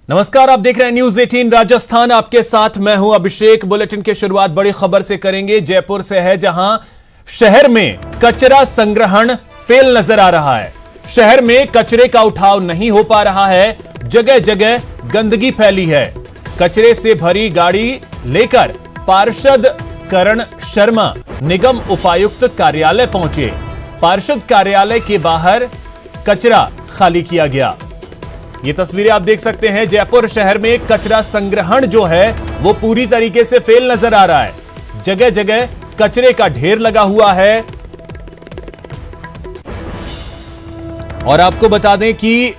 नमस्कार, आप देख रहे हैं न्यूज 18 राजस्थान। आपके साथ मैं हूं अभिषेक। बुलेटिन की शुरुआत बड़ी खबर से करेंगे। जयपुर से है, जहां शहर में कचरा संग्रहण फेल नजर आ रहा है। शहर में कचरे का उठाव नहीं हो पा रहा है, जगह जगह गंदगी फैली है। कचरे से भरी गाड़ी लेकर पार्षद करण शर्मा निगम उपायुक्त कार्यालय पहुंचे। पार्षद कार्यालय के बाहर कचरा खाली किया गया। ये तस्वीरें आप देख सकते हैं। जयपुर शहर में कचरा संग्रहण जो है वो पूरी तरीके से फेल नजर आ रहा है। जगह जगह कचरे का ढेर लगा हुआ है। और आपको बता दें कि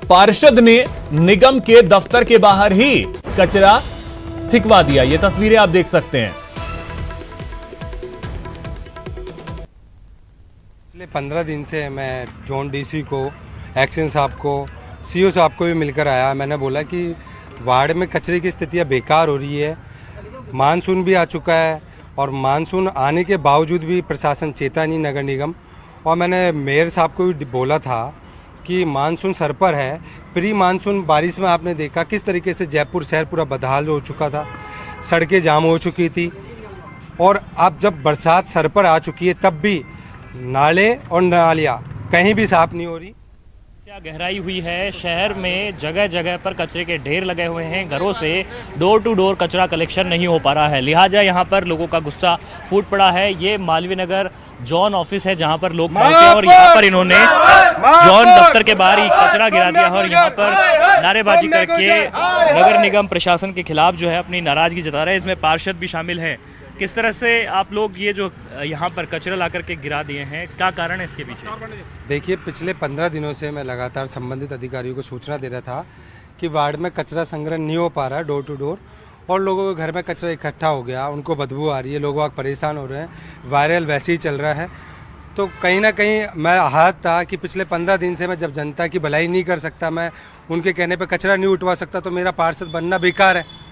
पार्षद ने निगम के दफ्तर के बाहर ही कचरा फेंकवा दिया। ये तस्वीरें आप देख सकते हैं। पिछले 15 दिन से मैं जोन डीसी को, एक्शन साहब को, सीओ साहब को भी मिलकर आया। मैंने बोला कि वार्ड में कचरे की स्थितियाँ बेकार हो रही है। मानसून भी आ चुका है और मानसून आने के बावजूद भी प्रशासन चेता नहीं, नगर निगम। और मैंने मेयर साहब को भी बोला था कि मानसून सर पर है। प्री मानसून बारिश में आपने देखा किस तरीके से जयपुर शहर पूरा बदहाल हो चुका था, सड़कें जाम हो चुकी थी। और अब जब बरसात सर पर आ चुकी है तब भी नाले और नालियाँ कहीं भी साफ नहीं हो रही। गहराई हुई है। शहर में जगह जगह पर कचरे के ढेर लगे हुए हैं। घरों से डोर टू डोर कचरा कलेक्शन नहीं हो पा रहा है, लिहाजा यहाँ पर लोगों का गुस्सा फूट पड़ा है। ये मालवीय नगर जॉन ऑफिस है जहाँ पर लोग पहुंचे और यहाँ पर इन्होंने जॉन दफ्तर के बाहर ही कचरा गिरा दिया और यहाँ पर नारेबाजी करके नगर निगम प्रशासन के खिलाफ जो है अपनी नाराजगी जता रहे हैं। इसमें पार्षद भी शामिल हैं। किस तरह से आप लोग ये जो यहाँ पर कचरा ला करके गिरा दिए हैं, क्या कारण है इसके पीछे? देखिए, पिछले 15 दिनों से मैं लगातार संबंधित अधिकारियों को सूचना दे रहा था कि वार्ड में कचरा संग्रह नहीं हो पा रहा है डोर टू डोर, और लोगों के घर में कचरा इकट्ठा हो गया, उनको बदबू आ रही है, लोग परेशान हो रहे हैं, वायरल वैसे ही चल रहा है। तो कहीं ना कहीं मैं आहत था कि पिछले 15 दिन से मैं जब जनता की भलाई नहीं कर सकता, मैं उनके कहने पर कचरा नहीं उठवा सकता, तो मेरा पार्षद बनना बेकार है।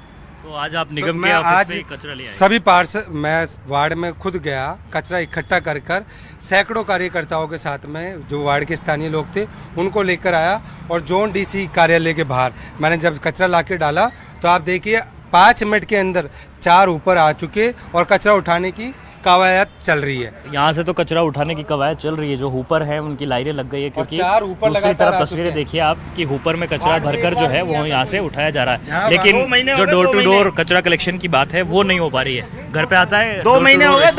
तो आज आप निगम तो के आज ऑफिस में कचरा ले आए? सभी पार्षद, मैं वार्ड में खुद गया, कचरा इकट्ठा कर सैकड़ों कार्यकर्ताओं के साथ में जो वार्ड के स्थानीय लोग थे उनको लेकर आया। और जोन डीसी कार्यालय के बाहर मैंने जब कचरा लाके डाला तो आप देखिए 5 मिनट के अंदर 4 ऊपर आ चुके और कचरा उठाने की कवायद चल रही है। यहाँ से तो कचरा उठाने की कवायद चल रही है। जो हुपर है उनकी लाइनें लग गई है, क्योंकि ऊपर दूसरी तरफ तस्वीरें देखिए आप कि हुपर में कचरा भरकर जो है वो यहाँ से उठाया जा रहा है, लेकिन जो डोर टू डोर कचरा कलेक्शन की बात है वो नहीं हो पा रही है। घर पे आता है 2 महीने हो गए,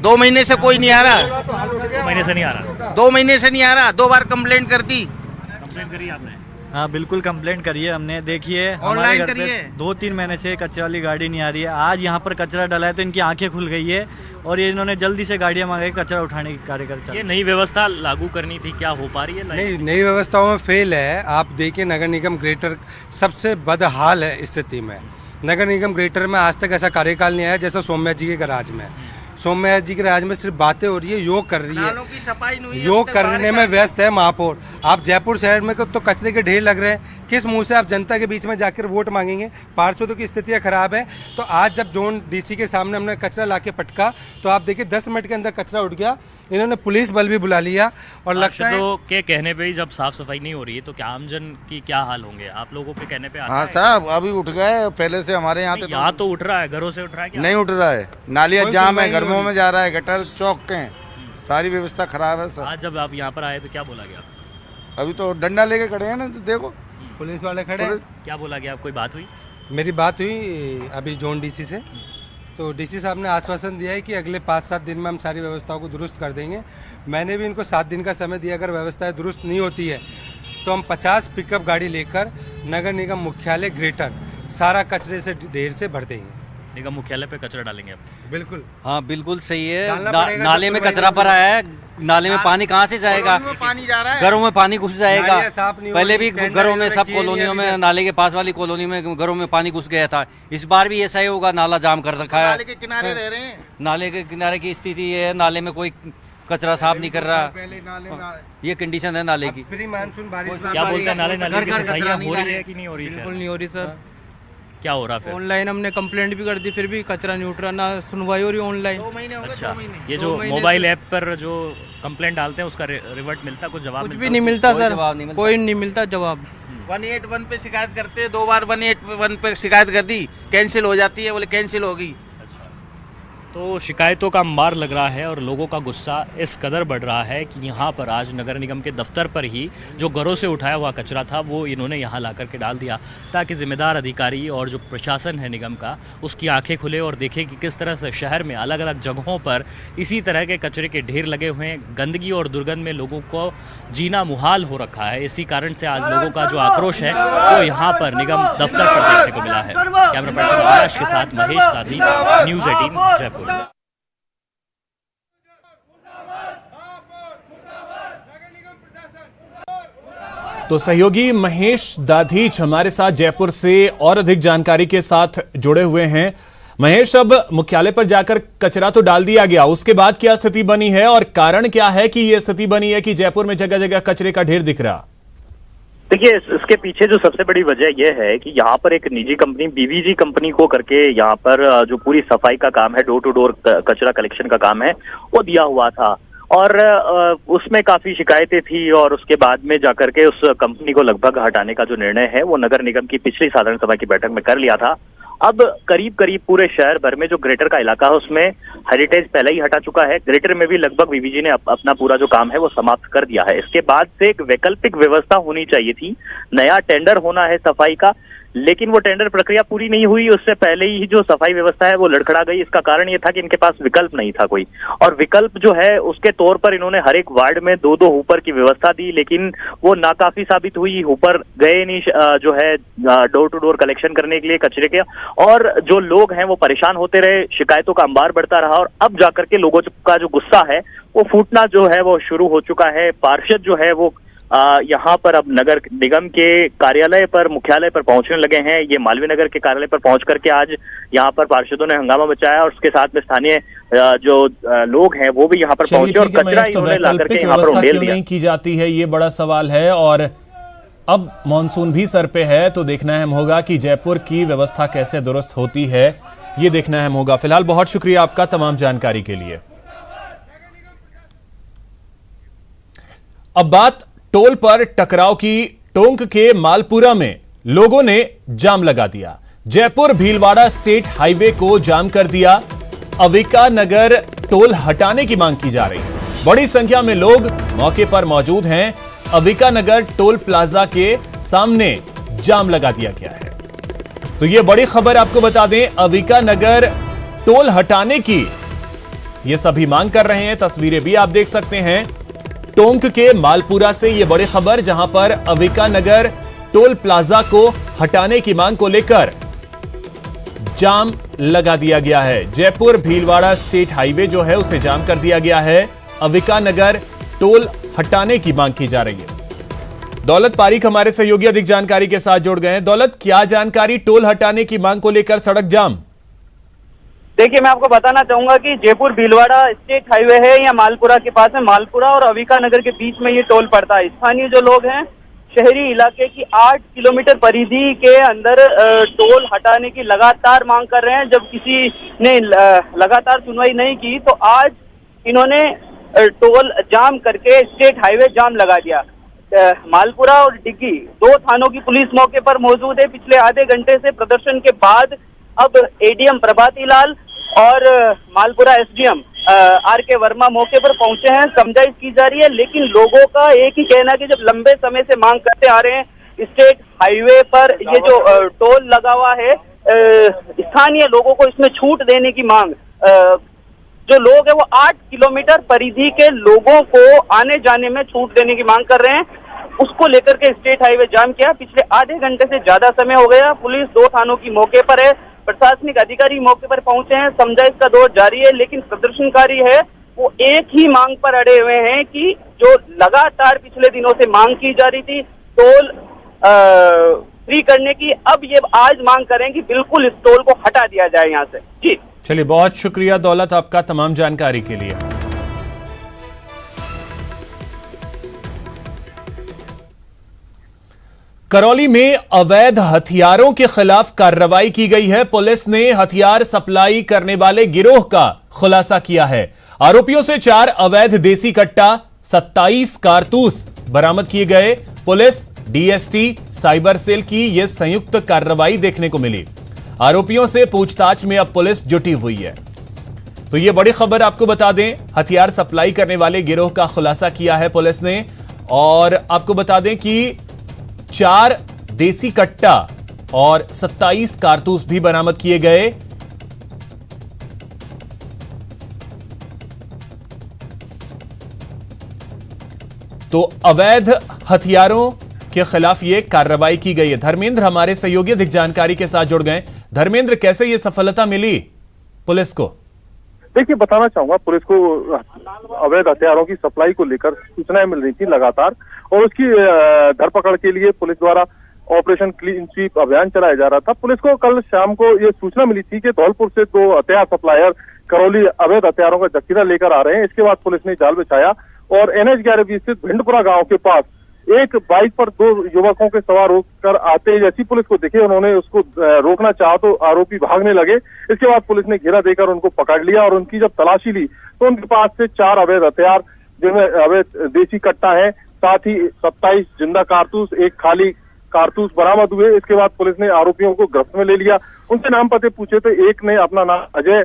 2 महीने से कोई नहीं आ रहा। 2 महीने से नहीं आ रहा। 2 महीने से नहीं आ रहा। 2 बार कंप्लेंट कर दी। कंप्लेंट करी आपने? हाँ बिल्कुल कंप्लेंट करिए हमने। देखिए हमारे ऑनलाइन घर पे करिए। 2-3 महीने से कचरा वाली गाड़ी नहीं आ रही है। आज यहाँ पर कचरा डाला है तो इनकी आंखें खुल गई है और ये इन्होंने जल्दी से गाड़ियाँ मंगाई कचरा उठाने की कार्य कर। ये नई व्यवस्था लागू करनी थी, क्या हो पा रही है? नहीं, नई व्यवस्थाओं में फेल है। आप देखिए नगर निगम ग्रेटर सबसे बदहाल है स्थिति में। नगर निगम ग्रेटर में आज तक ऐसा कार्यकाल नहीं आया जैसा सौम्या जी के गराज में। सौम्या जी के राज में सिर्फ बातें हो रही है, योग कर रही नालों है, की सफाई नहीं है, योग करने में व्यस्त है महापौर। आप जयपुर शहर में तो कचरे के ढेर लग रहे हैं, किस मुंह से आप जनता के बीच में जाकर वोट मांगेंगे? पार्षदों की स्थितियां खराब है। तो आज जब जोन डीसी के सामने हमने कचरा लाके पटका तो आप देखिए 10 मिनट के अंदर कचरा उठ गया। इन्होंने पुलिस बल भी बुला लिया और लगता है के कहने पे ही जब साफ सफाई नहीं हो रही है तो क्या आमजन की क्या हाल होंगे? आप लोगों के कहने पे आता हाँ है? साहब अभी उठ गए, पहले से हमारे यहाँ यहाँ तो उठ रहा है, घरों से उठ रहा है क्या? नहीं उठ रहा है। नालियाँ कोई जाम है, सुनवाई नहीं घरों हो में जा रहा है, गटर चौक के हैं, सारी व्यवस्था खराब है सर। आज जब आप यहाँ पर आए तो क्या बोला गया? अभी तो डंडा लेके खड़े हैं ना, तो देखो पुलिस वाले खड़े हैं। क्या बोला गया? कोई बात हुई? मेरी बात हुई अभी जोन डीसी से, तो डीसी साहब ने आश्वासन दिया है कि अगले 5-7 दिन में हम सारी व्यवस्थाओं को दुरुस्त कर देंगे। मैंने भी इनको 7 दिन का समय दिया, अगर व्यवस्थाएं दुरुस्त नहीं होती है तो हम 50 पिकअप गाड़ी लेकर नगर निगम मुख्यालय ग्रेटर सारा कचरे से ढेर से भर देंगे। निगम मुख्यालय पे कचरा डालेंगे आप? बिल्कुल। हाँ बिल्कुल सही है। डालना पड़ेगा, नाले में तो कचरा भरा है, नाले में पानी कहाँ से जाएगा? घरों में पानी जा रहा है। घरों में पानी घुस जाएगा। नालियाँ साफ नहीं हो पहले रही, भी टेंडर घरों में सब किए नहीं कॉलोनियों अभी में, तक। नाले के पास वाली कॉलोनी में घरों में पानी घुस गया था। इस बार भी ऐसा ही होगा, नाला जाम कर रखा नाले है। के किनारे रह रहे हैं। नाले के किनारे की स्थिति है, नाले में कोई कचरा साफ नहीं कर रहा। पहले नाले में ये कंडीशन है नाले की। प्री मानसून बारिश में क्या बोलते हैं, नाले नाले की घर घर सफाइयाँ कचरा हो रही नहीं है कि नहीं हो रही? बिल्कुल नहीं हो रही सर। क्या हो रहा फिर? ऑनलाइन हमने कंप्लेंट भी कर दी, फिर भी कचरा नहीं उठ रहा, ना सुनवाई हो रही ऑनलाइन। 2 महीने हो गए। अच्छा, ये जो मोबाइल ऐप पर जो कंप्लेंट डालते हैं उसका रिवर्ट मिलता, कुछ जवाब कुछ मिलता? भी नहीं मिलता कोई सर, जवाब नहीं मिलता। कोई नहीं मिलता जवाब। 181 पे शिकायत करते हैं, 2 बार 181 पे शिकायत कर दी, कैंसिल हो जाती है, बोले कैंसिल होगी। तो शिकायतों का अंबार लग रहा है और लोगों का गुस्सा इस कदर बढ़ रहा है कि यहाँ पर आज नगर निगम के दफ्तर पर ही जो घरों से उठाया हुआ कचरा था वो इन्होंने यहाँ ला करके डाल दिया, ताकि जिम्मेदार अधिकारी और जो प्रशासन है निगम का उसकी आंखें खुले और देखे कि किस तरह से शहर में अलग अलग जगहों पर इसी तरह के कचरे के ढेर लगे हुए हैं। गंदगी और दुर्गंध में लोगों को जीना मुहाल हो रखा है। इसी कारण से आज लोगों का जो आक्रोश है वो यहाँ पर निगम दफ्तर पर देखने को मिला है। कैमरा पर्सन अविनाश के साथ महेश दादी, न्यूज़ 18 जयपुर। तो सहयोगी महेश दाधीच हमारे साथ जयपुर से और अधिक जानकारी के साथ जुड़े हुए हैं। महेश, अब मुख्यालय पर जाकर कचरा तो डाल दिया गया, उसके बाद क्या स्थिति बनी है और कारण क्या है कि यह स्थिति बनी है कि जयपुर में जगह जगह कचरे का ढेर दिख रहा? देखिए, इसके पीछे जो सबसे बड़ी वजह यह है कि यहाँ पर एक निजी कंपनी बीवीजी कंपनी को करके यहाँ पर जो पूरी सफाई का काम है, डोर टू डोर कचरा कलेक्शन का काम है, वो दिया हुआ था और उसमें काफी शिकायतें थी और उसके बाद में जाकर के उस कंपनी को लगभग हटाने का जो निर्णय है वो नगर निगम की पिछली साधारण सभा की बैठक में कर लिया था। अब करीब करीब पूरे शहर भर में जो ग्रेटर का इलाका है उसमें हेरिटेज पहले ही हटा चुका है। ग्रेटर में भी लगभग बीवीजी ने अपना पूरा जो काम है वो समाप्त कर दिया है। इसके बाद से एक वैकल्पिक व्यवस्था होनी चाहिए थी, नया टेंडर होना है सफाई का, लेकिन वो टेंडर प्रक्रिया पूरी नहीं हुई, उससे पहले ही जो सफाई व्यवस्था है वो लड़खड़ा गई। इसका कारण ये था कि इनके पास विकल्प नहीं था कोई, और विकल्प जो है उसके तौर पर इन्होंने हर एक वार्ड में 2-2 हुपर की व्यवस्था दी, लेकिन वो नाकाफी साबित हुई। हुपर गए नहीं जो है डोर टू डोर कलेक्शन करने के लिए कचरे के, और जो लोग हैं वो परेशान होते रहे, शिकायतों का अंबार बढ़ता रहा और अब जाकर के लोगों का जो गुस्सा है वो फूटना जो है वो शुरू हो चुका है। पार्षद जो है वो यहाँ पर अब नगर निगम के कार्यालय पर, मुख्यालय पर पहुंचने लगे हैं। ये मालवीय नगर के कार्यालय पर पहुंच करके आज यहाँ पर पार्षदों ने हंगामा मचाया और उसके साथ में स्थानीय जो लोग हैं वो भी यहाँ पर पहुंचे और कचरा इन्होंने ला करके यहाँ पर उंडेल दिया। नहीं की जाती है, ये बड़ा सवाल है। और अब मॉनसून भी सर पे है तो देखना अहम होगा कि जयपुर की व्यवस्था कैसे दुरुस्त होती है, ये देखना अहम होगा। फिलहाल बहुत शुक्रिया आपका तमाम जानकारी के लिए। अब बात टोल पर टकराव की। टोंक के मालपुरा में लोगों ने जाम लगा दिया, जयपुर भीलवाड़ा स्टेट हाईवे को जाम कर दिया। अविका नगर टोल हटाने की मांग की जा रही है। बड़ी संख्या में लोग मौके पर मौजूद हैं। अविका नगर टोल प्लाजा के सामने जाम लगा दिया गया है। तो यह बड़ी खबर आपको बता दें, अविका नगर टोल हटाने की ये सभी मांग कर रहे हैं। तस्वीरें भी आप देख सकते हैं टोंक के मालपुरा से, ये बड़ी खबर, जहां पर अविका नगर टोल प्लाजा को हटाने की मांग को लेकर जाम लगा दिया गया है। जयपुर भीलवाड़ा स्टेट हाईवे जो है उसे जाम कर दिया गया है। अविका नगर टोल हटाने की मांग की जा रही है। दौलत पारीख हमारे सहयोगी अधिक जानकारी के साथ जुड़ गए हैं। दौलत, क्या जानकारी टोल हटाने की मांग को लेकर सड़क जाम? देखिए, मैं आपको बताना चाहूंगा कि जयपुर भीलवाड़ा स्टेट हाईवे है या मालपुरा के पास है। मालपुरा और अविका नगर के बीच में ये टोल पड़ता है। स्थानीय जो लोग हैं शहरी इलाके की 8 किलोमीटर परिधि के अंदर टोल हटाने की लगातार मांग कर रहे हैं। जब किसी ने लगातार सुनवाई नहीं की तो आज इन्होंने टोल जाम करके स्टेट हाईवे जाम लगा दिया। मालपुरा और डिग्गी 2 थानों की पुलिस मौके पर मौजूद है। पिछले आधे घंटे से प्रदर्शन के बाद अब एडीएम प्रभाती लाल और मालपुरा एसडीएम आर.के. वर्मा मौके पर पहुंचे हैं। समझाइश की जा रही है, लेकिन लोगों का एक ही कहना है कि जब लंबे समय से मांग करते आ रहे हैं स्टेट हाईवे पर ये जो टोल लगा हुआ है, स्थानीय लोगों को इसमें छूट देने की मांग, जो लोग हैं वो 8 किलोमीटर परिधि के लोगों को आने जाने में छूट देने की मांग कर रहे हैं, उसको लेकर के स्टेट हाईवे जाम किया। पिछले आधे घंटे से ज्यादा समय हो गया। पुलिस 2 थानों की मौके पर है, प्रशासनिक अधिकारी मौके पर पहुंचे हैं। समझाइश का दौर जारी है, लेकिन प्रदर्शनकारी है वो एक ही मांग पर अड़े हुए हैं कि जो लगातार पिछले दिनों से मांग की जा रही थी टोल फ्री करने की, अब ये आज मांग करें कि बिल्कुल इस टोल को हटा दिया जाए यहाँ से। जी चलिए, बहुत शुक्रिया दौलत आपका तमाम जानकारी के लिए। करौली में अवैध हथियारों के खिलाफ कार्रवाई की गई है। पुलिस ने हथियार सप्लाई करने वाले गिरोह का खुलासा किया है। आरोपियों से 4 अवैध देसी कट्टा, 27 कारतूस बरामद किए गए। पुलिस, डीएसटी, साइबर सेल की यह संयुक्त कार्रवाई देखने को मिली। आरोपियों से पूछताछ में अब पुलिस जुटी हुई है। तो यह बड़ी खबर आपको बता दें, हथियार सप्लाई करने वाले गिरोह का खुलासा किया है पुलिस ने। और आपको बता दें कि 4 देसी कट्टा और 27 कारतूस भी बरामद किए गए। तो अवैध हथियारों के खिलाफ यह कार्रवाई की गई है। धर्मेंद्र हमारे सहयोगी अधिक जानकारी के साथ जुड़ गए। धर्मेंद्र, कैसे यह सफलता मिली पुलिस को? देखिए, बताना चाहूंगा, पुलिस को अवैध हथियारों की सप्लाई को लेकर सूचनाएं मिल रही थी लगातार, और उसकी धरपकड़ के लिए पुलिस द्वारा ऑपरेशन क्लीन स्वीप अभियान चलाया जा रहा था। पुलिस को कल शाम को ये सूचना मिली थी कि धौलपुर से 2 हथियार सप्लायर करौली अवैध हथियारों का जखीरा लेकर आ रहे हैं। इसके बाद पुलिस ने जाल बिछाया और NH 11 स्थित भिंडपुरा गांव के पास एक बाइक पर 2 युवकों के सवार होकर आते जैसी पुलिस को दिखे, उन्होंने उसको रोकना चाहा तो आरोपी भागने लगे। इसके बाद पुलिस ने घेरा देकर उनको पकड़ लिया और उनकी जब तलाशी ली तो उनके पास से 4 अवैध हथियार, जिनमें अवैध देसी कट्टा है, साथ ही 27 जिंदा कारतूस, 1 खाली कारतूस बरामद हुए। इसके बाद पुलिस ने आरोपियों को गिरफ्त में ले लिया। उनसे नाम पते पूछे तो एक ने अपना नाम अजय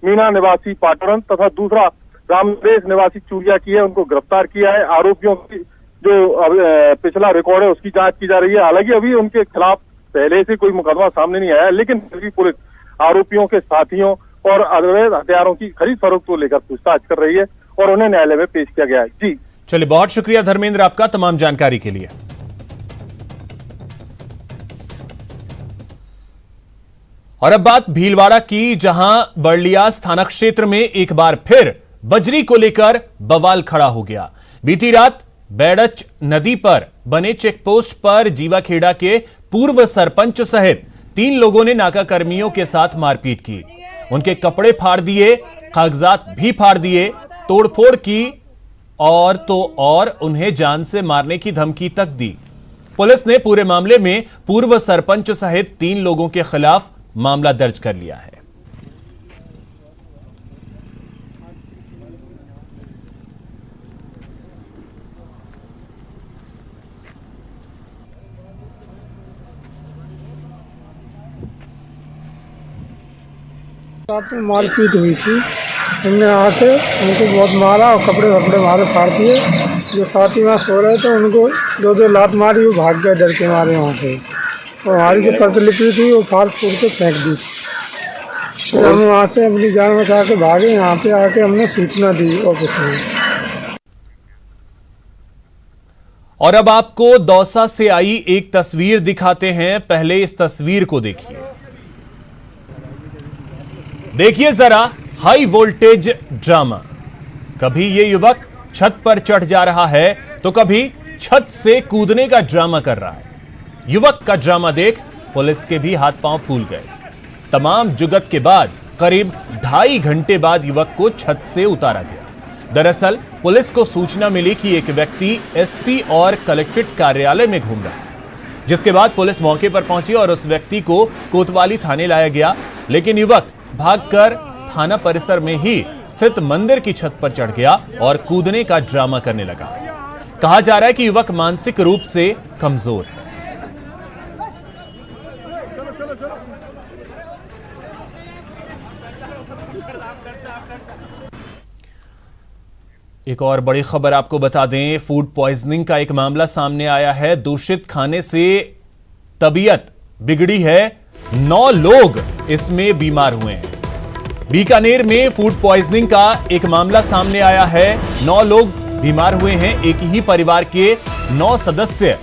मीना निवासी पाटन तथा दूसरा रामदेश निवासी चूड़िया की है, उनको गिरफ्तार किया है। आरोपियों की जो पिछला रिकॉर्ड है उसकी जांच की जा रही है। हालांकि अभी उनके खिलाफ पहले से कोई मुकदमा सामने नहीं आया, लेकिन फिर भी पुलिस आरोपियों के साथियों और अवैध हथियारों की खरीद फरोख्त को लेकर पूछताछ कर रही है और उन्हें न्यायालय में पेश किया गया है। जी चलिए, बहुत शुक्रिया धर्मेंद्र आपका तमाम जानकारी के लिए। और अब बात भीलवाड़ा की, जहां बर्लियास थाना क्षेत्र में एक बार फिर बजरी को लेकर बवाल खड़ा हो गया। बीती रात बैडच नदी पर बने चेकपोस्ट पर जीवाखेड़ा के पूर्व सरपंच सहित 3 लोगों ने नाकाकर्मियों के साथ मारपीट की। उनके कपड़े फाड़ दिए, कागजात भी फाड़ दिए, तोड़फोड़ की और उन्हें जान से मारने की धमकी तक दी। पुलिस ने पूरे मामले में पूर्व सरपंच सहित 3 लोगों के खिलाफ मामला दर्ज कर लिया है। मारपीट हुई थी, हमने आके उनको बहुत मारा और कपड़े मारे फाड़ दिए। जो साथी वहाँ सो रहे थे उनको 2 लात मारी, वो भाग गए डर के मारे वहाँ से। और हमारी जो प्रतिलिपि थी वो फाड़ फूड़ के फेंक दी। फिर हम वहाँ से अपनी जान बचा के भागे। यहाँ पे आके हमने सूचना दी ऑफिस में। और अब आपको दौसा से आई एक तस्वीर दिखाते हैं। पहले इस तस्वीर को देखिए जरा, हाई वोल्टेज ड्रामा। कभी ये युवक छत पर चढ़ जा रहा है तो कभी छत से कूदने का ड्रामा कर रहा है। युवक का ड्रामा देख पुलिस के भी हाथ पांव फूल गए। तमाम जुगत के बाद करीब 2.5 घंटे बाद युवक को छत से उतारा गया। दरअसल पुलिस को सूचना मिली कि एक व्यक्ति एसपी और कलेक्ट्रेट कार्यालय में घूम रहा है, जिसके बाद पुलिस मौके पर पहुंची और उस व्यक्ति को कोतवाली थाने लाया गया। लेकिन युवक भागकर थाना परिसर में ही स्थित मंदिर की छत पर चढ़ गया और कूदने का ड्रामा करने लगा। कहा जा रहा है कि युवक मानसिक रूप से कमजोर है। एक और बड़ी खबर आपको बता दें, फूड पॉइजनिंग का एक मामला सामने आया है। दूषित खाने से तबीयत बिगड़ी है, 9 लोग इसमें बीमार हुए हैं। बीकानेर में फूड पॉइजनिंग का एक मामला सामने आया है। 9 लोग बीमार हुए हैं। एक ही परिवार के 9 सदस्य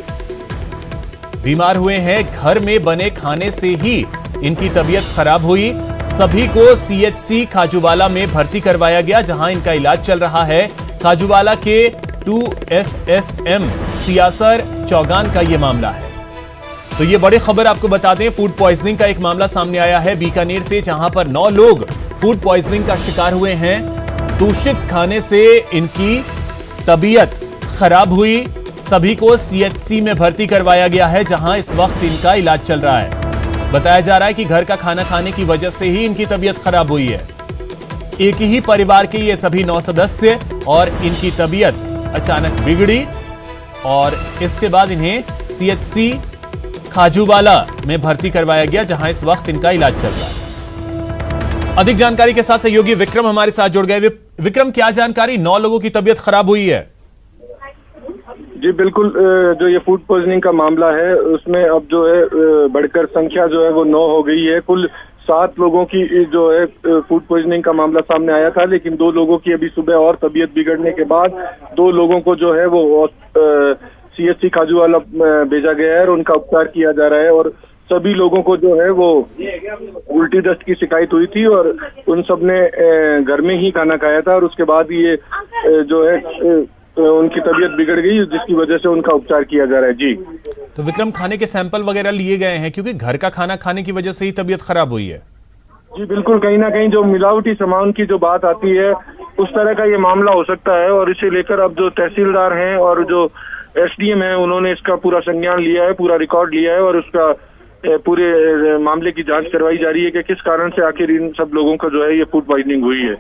बीमार हुए हैं। घर में बने खाने से ही इनकी तबीयत खराब हुई। सभी को CHC खाजूवाला में भर्ती करवाया गया, जहां इनका इलाज चल रहा है। खाजूवाला के 2SSM सियासर चौगान का यह मामला है। तो ये बड़ी खबर आपको बता दें, फूड पॉइजनिंग का एक मामला सामने आया है बीकानेर से, जहां पर 9 लोग फूड पॉइजनिंग का शिकार हुए हैं। दूषित खाने से इनकी तबीयत खराब हुई। सभी को सीएचसी में भर्ती करवाया गया है, जहां इस वक्त इनका इलाज चल रहा है। बताया जा रहा है कि घर का खाना खाने की वजह से ही इनकी तबीयत खराब हुई है। एक ही परिवार के ये सभी 9 सदस्य और इनकी तबीयत अचानक बिगड़ी और इसके बाद इन्हें सीएचसी खाजूवाला में भर्ती करवाया गया, जहां इस वक्त इनका इलाज चल रहा है। अधिक जानकारी के साथ सहयोगी विक्रम हमारे साथ जुड़ गए। विक्रम, क्या जानकारी? 9 लोगों की तबीयत खराब हुई है। जी बिल्कुल, जो ये फूड पॉइजनिंग का मामला है उसमें अब जो है बढ़कर संख्या जो है वो 9 हो गई है। कुल 7 लोगों की जो है फूड पॉइजनिंग का मामला सामने आया था, लेकिन 2 लोगों की अभी सुबह और तबीयत बिगड़ने के बाद 2 लोगों को जो है वो सीएचसी खाजूवाला भेजा गया है और उनका उपचार किया जा रहा है। और सभी लोगों को जो है वो उल्टी दस्त की शिकायत हुई थी और उन सब ने घर में ही खाना खाया था और उसके बाद ये जो है उनकी तबीयत बिगड़ गई, जिसकी वजह से उनका उपचार किया जा रहा है। जी तो विक्रम, खाने के सैंपल वगैरह लिए गए हैं क्योंकि घर का खाना खाने की वजह से ही तबीयत खराब हुई है? जी बिल्कुल, कहीं ना कहीं जो मिलावटी सामान की जो बात आती है उस तरह का ये मामला हो सकता है और इसे लेकर अब जो तहसीलदार हैं और जो एसडीएम है उन्होंने इसका पूरा संज्ञान लिया है, पूरा रिकॉर्ड लिया है और उसका पूरे मामले की जांच करवाई जा रही है कि किस कारण से आखिर इन सब लोगों को जो है ये फूड पॉइजनिंग हुई है।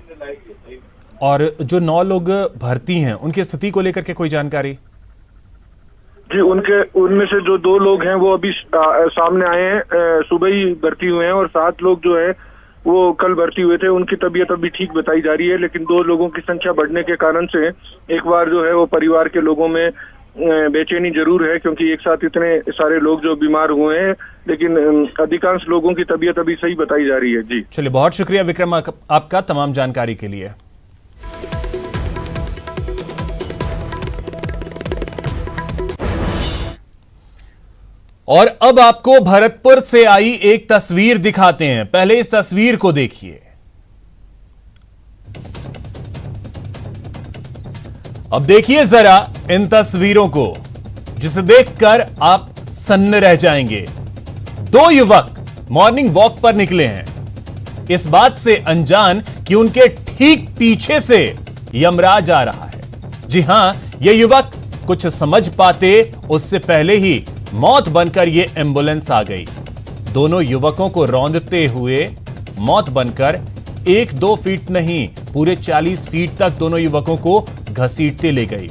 और जो 9 लोग भर्ती हैं उनकी स्थिति को लेकर के कोई जानकारी? जी उनमें से जो 2 लोग हैं वो अभी सामने आए हैं, सुबह ही भर्ती हुए हैं और 7 लोग जो है वो कल भर्ती हुए थे। उनकी तबीयत अभी ठीक बताई जा रही है, लेकिन 2 लोगों की संख्या बढ़ने के कारण से एक बार जो है वो परिवार के लोगों में बेचैनी जरूर है, क्योंकि एक साथ इतने सारे लोग जो बीमार हुए हैं, लेकिन अधिकांश लोगों की तबीयत अभी सही बताई जा रही है। जी चलिए, बहुत शुक्रिया विक्रम आपका तमाम जानकारी के लिए। और अब आपको भरतपुर से आई एक तस्वीर दिखाते हैं। पहले इस तस्वीर को देखिए। अब देखिए जरा इन तस्वीरों को, जिसे देखकर आप सन्न रह जाएंगे। 2 युवक मॉर्निंग वॉक पर निकले हैं, इस बात से अनजान कि उनके ठीक पीछे से यमराज आ रहा है। जी हां, ये युवक कुछ समझ पाते उससे पहले ही मौत बनकर ये एम्बुलेंस आ गई। दोनों युवकों को रौंदते हुए मौत बनकर 1-2 फीट नहीं, पूरे 40 फीट तक दोनों युवकों को घसीटते ले गई।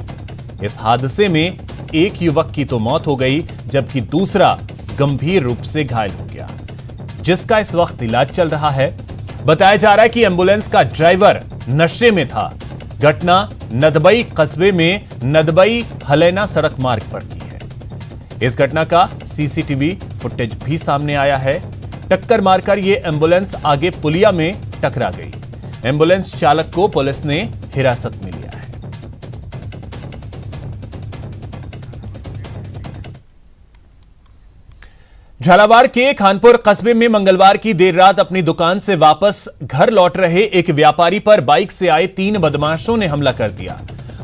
इस हादसे में एक युवक की तो मौत हो गई, जबकि दूसरा गंभीर रूप से घायल हो गया, जिसका इस वक्त इलाज चल रहा है। बताया जा रहा है कि एम्बुलेंस का ड्राइवर नशे में था। घटना नदबई कस्बे में नदबई हलैना सड़क मार्ग पर की है। इस घटना का सीसीटीवी फुटेज भी सामने आया है। टक्कर मारकर यह एम्बुलेंस आगे पुलिया में टकरा गई। एम्बुलेंस चालक को पुलिस ने हिरासत में लिया है। झालावाड़ के खानपुर कस्बे में मंगलवार की देर रात अपनी दुकान से वापस घर लौट रहे एक व्यापारी पर बाइक से आए 3 बदमाशों ने हमला कर दिया।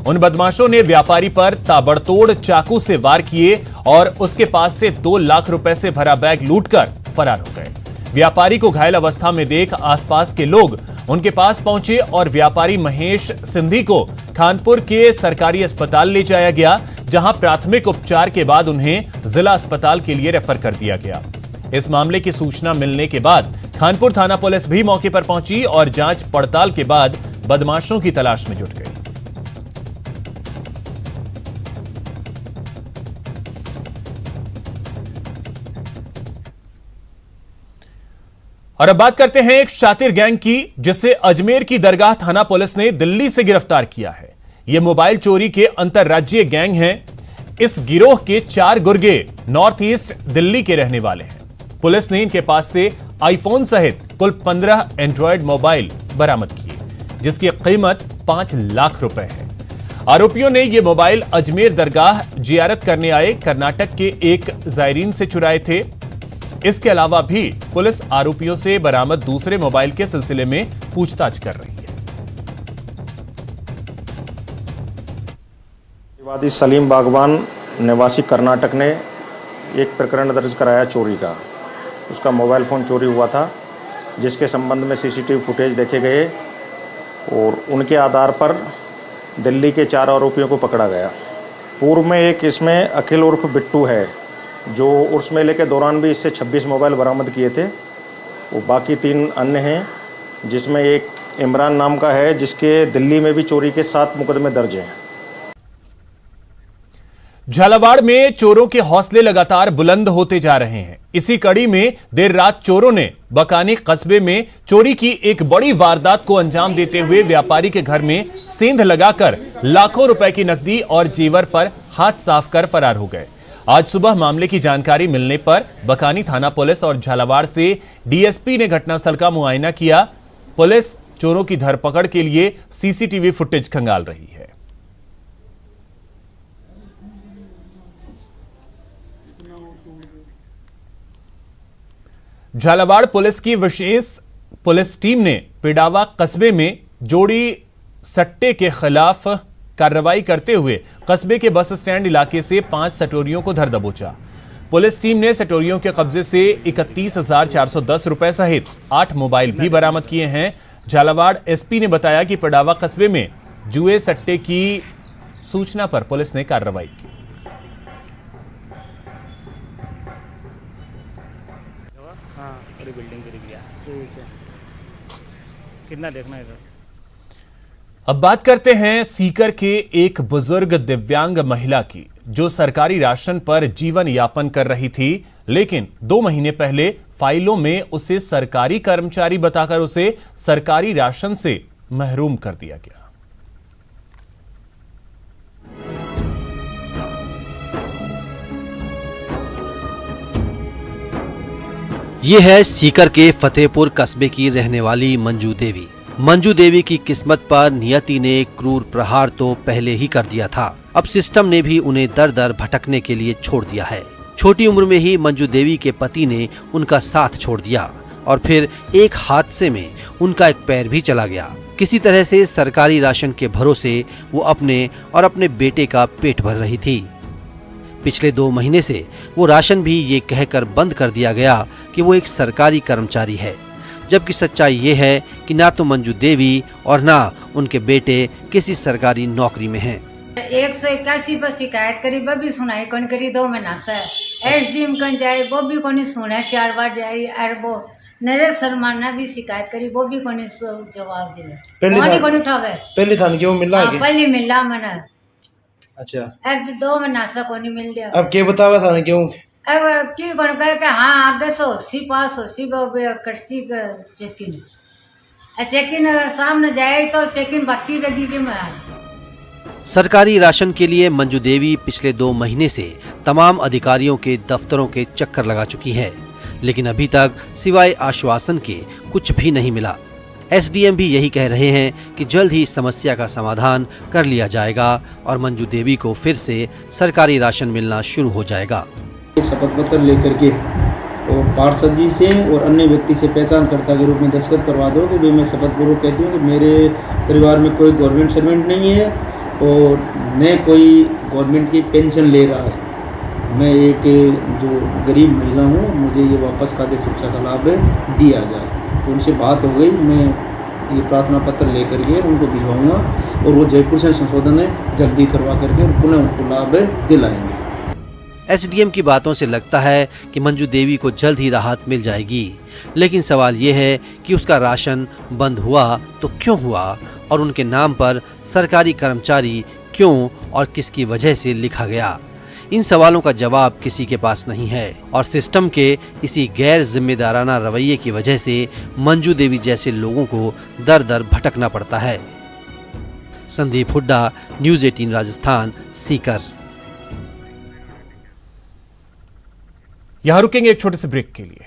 उन बदमाशों ने व्यापारी पर ताबड़तोड़ चाकू से वार किए और उसके पास से 2 लाख रुपए से भरा बैग लूटकर फरार हो गए। व्यापारी को घायल अवस्था में देख आसपास के लोग उनके पास पहुंचे और व्यापारी महेश सिंधी को खानपुर के सरकारी अस्पताल ले जाया गया, जहां प्राथमिक उपचार के बाद उन्हें जिला अस्पताल के लिए रेफर कर दिया गया। इस मामले की सूचना मिलने के बाद खानपुर थाना पुलिस भी मौके पर पहुंची और जांच पड़ताल के बाद बदमाशों की तलाश में जुट गई। और अब बात करते हैं एक शातिर गैंग की, जिसे अजमेर की दरगाह थाना पुलिस ने दिल्ली से गिरफ्तार किया है। यह मोबाइल चोरी के अंतरराज्यीय गैंग हैं। इस गिरोह के 4 गुर्गे नॉर्थ ईस्ट दिल्ली के रहने वाले हैं। पुलिस ने इनके पास से आईफोन सहित कुल 15 एंड्रॉयड मोबाइल बरामद किए, जिसकी कीमत 5 लाख रुपए है। आरोपियों ने ये मोबाइल अजमेर दरगाह जियारत करने आए कर्नाटक के एक जायरीन से चुराए थे। इसके अलावा भी पुलिस आरोपियों से बरामद दूसरे मोबाइल के सिलसिले में पूछताछ कर रही है। विवादी सलीम बागवान निवासी कर्नाटक ने एक प्रकरण दर्ज कराया चोरी का। उसका मोबाइल फ़ोन चोरी हुआ था, जिसके संबंध में सीसीटीवी फुटेज देखे गए और उनके आधार पर दिल्ली के 4 आरोपियों को पकड़ा गया। पूर्व में एक इसमें अखिल उर्फ बिट्टू है, जो उर्स मेले के दौरान भी इससे 26 मोबाइल बरामद किए थे। वो बाकी 3 अन्य हैं, जिसमें एक इमरान नाम का है, जिसके दिल्ली में भी चोरी के 7 मुकदमे दर्ज हैं। झालावाड़ में चोरों के हौसले लगातार बुलंद होते जा रहे हैं। इसी कड़ी में देर रात चोरों ने बकानी कस्बे में चोरी की एक बड़ी वारदात को अंजाम देते हुए व्यापारी के घर में सेंध लगाकर लाखों रुपए की नकदी और जेवर पर हाथ साफ कर फरार हो गए। आज सुबह मामले की जानकारी मिलने पर बकानी थाना पुलिस और झालावाड़ से डीएसपी ने घटनास्थल का मुआयना किया। पुलिस चोरों की धरपकड़ के लिए सीसीटीवी फुटेज खंगाल रही है। झालावाड़ पुलिस की विशेष पुलिस टीम ने पिडावा कस्बे में जोड़ी सट्टे के खिलाफ कार्रवाई करते हुए कस्बे के बस स्टैंड इलाके से 5 सटोरियों को धर दबोचा। पुलिस टीम ने सटोरियों के कब्जे से 31,410 रुपए सहित 8 मोबाइल भी बरामद किए हैं। झालावाड़ एसपी ने बताया कि पिडावा कस्बे में जुए सट्टे की सूचना पर पुलिस ने कार्रवाई की। बिल्डिंग गिर गया। ठीक है, कितना देखना है सर? अब बात करते हैं सीकर के एक बुजुर्ग दिव्यांग महिला की, जो सरकारी राशन पर जीवन यापन कर रही थी, लेकिन 2 महीने पहले फाइलों में उसे सरकारी कर्मचारी बताकर उसे सरकारी राशन से महरूम कर दिया गया। ये है सीकर के फतेहपुर कस्बे की रहने वाली मंजू देवी। मंजू देवी की किस्मत पर नियति ने क्रूर प्रहार तो पहले ही कर दिया था, अब सिस्टम ने भी उन्हें दर दर भटकने के लिए छोड़ दिया है। छोटी उम्र में ही मंजू देवी के पति ने उनका साथ छोड़ दिया और फिर एक हादसे में उनका एक पैर भी चला गया। किसी तरह से सरकारी राशन के भरोसे वो अपने और अपने बेटे का पेट भर रही थी। पिछले 2 महीने से वो राशन भी ये कहकर बंद कर दिया गया कि वो एक सरकारी कर्मचारी है, जबकि सच्चाई ये है कि ना तो मंजू देवी और ना उनके बेटे किसी सरकारी नौकरी में हैं। 181 पर शिकायत करी, वो भी सुनाई कौन करी 2 महीना से। एसडीएम कौन जाए, वो भी कौन सुने, 4 बार जाए। और वो नरेश शर्मा ने भी शिकायत करी, वो भी कौन जवाब दे, कौन उठावे। पहले थाने क्यों मिला है? पहले मिला मैंने। अच्छा, अब 2 महीना से कौन मिल गया। अब क्या बतावा थाने क्यों? अब क्यों कौन कहे कि हाँ आगे से 80 पास 80 कर्सी का चेकिन सामने जाए तो चेकिन बाकी लगी कि मैं। सरकारी राशन के लिए मंजू देवी पिछले 2 महीने से तमाम अधिकारियों के दफ्तरों के चक्कर लगा चुकी है, लेकिन अभी तक सिवाय आश्वासन के कुछ भी नहीं मिला। एसडीएम भी यही कह रहे हैं कि जल्द ही इस समस्या का समाधान कर लिया जाएगा और मंजू देवी को फिर से सरकारी राशन मिलना शुरू हो जाएगा। एक शपथ पत्र लेकर के और पार्षद जी से और अन्य व्यक्ति से पहचानकर्ता के रूप में दस्तखत करवा दो कि भाई मैं शपथ पूर्वक कहती हूँ कि मेरे परिवार में कोई गवर्नमेंट सर्वेंट नहीं है और न कोई गवर्नमेंट की पेंशन ले रहा है। मैं एक जो गरीब महिला हूँ, मुझे ये वापस खाद्य सुरक्षा का लाभ दिया जाए। तो उनसे बात हो गई, मैं ये प्रार्थना पत्र लेकर के उनको भिजवाऊंगा और वो जयपुर से संशोधन जल्दी करवा करके पुनः उनको लाभ दिलाएंगे। एसडीएम की बातों से लगता है कि मंजू देवी को जल्द ही राहत मिल जाएगी, लेकिन सवाल ये है कि उसका राशन बंद हुआ तो क्यों हुआ और उनके नाम पर सरकारी कर्मचारी क्यों और किसकी वजह से लिखा गया। इन सवालों का जवाब किसी के पास नहीं है और सिस्टम के इसी गैर जिम्मेदाराना रवैये की वजह से मंजू देवी जैसे लोगों को दर दर भटकना पड़ता है। संदीप हुड्डा, न्यूज़ 18 राजस्थान, सीकर। यहां रुकेंगे एक छोटे से ब्रेक के लिए।